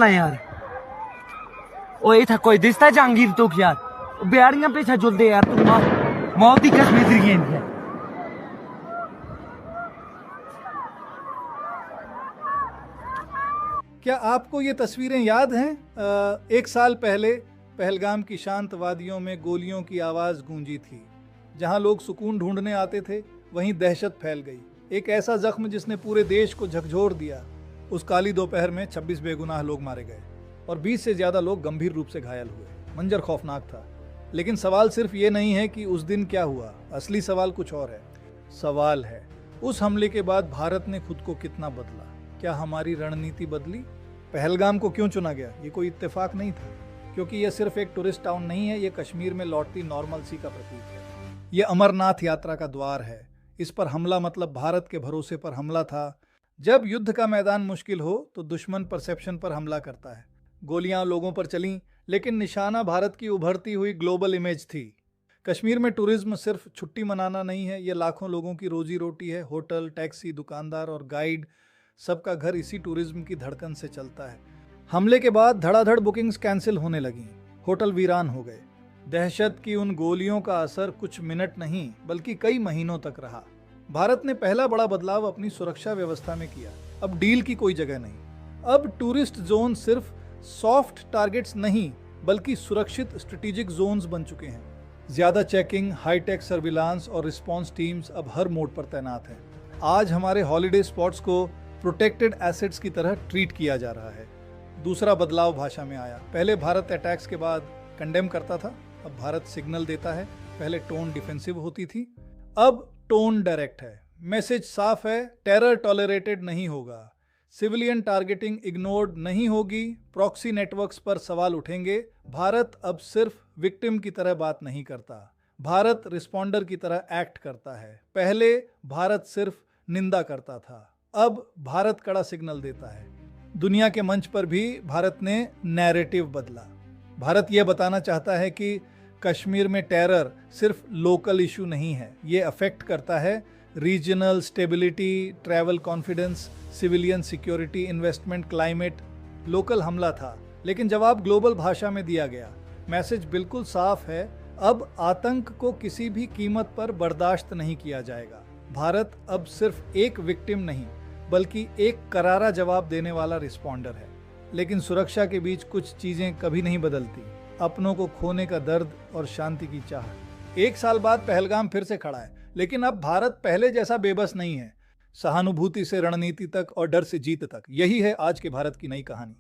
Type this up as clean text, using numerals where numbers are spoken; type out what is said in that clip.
चलना यार। ओ इथा कोई दिसता जहांगीर तो यार, बेड़ियां पीछे जुलदे यार, तू मौत ही कश्मीर दी है। क्या आपको ये तस्वीरें याद हैं? एक साल पहले पहलगाम की शांत वादियों में गोलियों की आवाज़ गूंजी थी। जहां लोग सुकून ढूंढने आते थे, वहीं दहशत फैल गई। एक ऐसा जख्म जिसने पूरे देश को झकझोर दिया। उस काली दोपहर में 26 बेगुनाह लोग मारे गए और 20 से ज़्यादा लोग गंभीर रूप से घायल हुए। मंजर खौफनाक था। लेकिन सवाल सिर्फ ये नहीं है कि उस दिन क्या हुआ, असली सवाल कुछ और है। सवाल है, उस हमले के बाद भारत ने खुद को कितना बदला? क्या हमारी रणनीति बदली? पहलगाम को क्यों चुना गया? ये कोई इत्तेफाक नहीं था, क्योंकि यह सिर्फ एक टूरिस्ट टाउन नहीं है, ये कश्मीर में लौटती नॉर्मलसी का प्रतीक है। ये अमरनाथ यात्रा का द्वार है। इस पर हमला मतलब भारत के भरोसे पर हमला था। जब युद्ध का मैदान मुश्किल हो तो दुश्मन परसेप्शन पर हमला करता है। गोलियां लोगों पर चलीं, लेकिन निशाना भारत की उभरती हुई ग्लोबल इमेज थी। कश्मीर में टूरिज्म सिर्फ छुट्टी मनाना नहीं है, ये लाखों लोगों की रोजी रोटी है। होटल, टैक्सी, दुकानदार और गाइड, सबका घर इसी टूरिज्म की धड़कन से चलता है। हमले के बाद धड़ाधड़ बुकिंग्स कैंसिल होने लगी, होटल वीरान हो गए। दहशत की उन गोलियों का असर कुछ मिनट नहीं बल्कि कई महीनों तक रहा। भारत ने पहला बड़ा बदलाव अपनी सुरक्षा व्यवस्था में किया। अब डील की कोई जगह नहीं। अब टूरिस्ट जोन सिर्फ सॉफ्ट टारगेट्स नहीं बल्कि सुरक्षित स्ट्रेटेजिक जोन्स बन चुके हैं। ज्यादा चेकिंग, हाईटेक सर्विलांस और रिस्पॉन्स टीम्स अब हर मोड पर तैनात हैं। आज हमारे हॉलिडे स्पॉट्स को प्रोटेक्टेड एसेट्स की तरह ट्रीट किया जा रहा है। दूसरा बदलाव भाषा में आया। पहले भारत अटैक्स के बाद कंडेम करता था, अब भारत सिग्नल देता है। पहले टोन डिफेंसिव होती थी, अब टोन डायरेक्ट है। मैसेज साफ है, टेरर टॉलरेटेड नहीं होगा, सिविलियन टारगेटिंग इग्नोर्ड नहीं होगी, प्रॉक्सी नेटवर्क्स पर सवाल उठेंगे। भारत अब सिर्फ विक्टिम की तरह बात नहीं करता, भारत रिस्पॉन्डर की तरह एक्ट करता है। पहले भारत सिर्फ निंदा करता था, अब भारत कड़ा सिग्नल देता है। दुनिया के मंच पर भी भारत ने नैरेटिव बदला। भारत यह बताना चाहता है कि कश्मीर में टेरर सिर्फ लोकल इशू नहीं है, ये अफेक्ट करता है regional stability, travel confidence, civilian security, investment, climate. Local हमला था, लेकिन जवाब ग्लोबल भाषा में दिया गया। मैसेज बिल्कुल साफ है, अब आतंक को किसी भी कीमत पर बर्दाश्त नहीं किया जाएगा। भारत अब सिर्फ एक विक्टिम नहीं बल्कि एक करारा जवाब देने वाला रिस्पॉन्डर है। लेकिन सुरक्षा के बीच कुछ चीजें कभी नहीं बदलती, अपनों को खोने का दर्द और शांति की चाह। एक साल बाद पहलगाम फिर से खड़ा है, लेकिन अब भारत पहले जैसा बेबस नहीं है। सहानुभूति से रणनीति तक और डर से जीत तक, यही है आज के भारत की नई कहानी।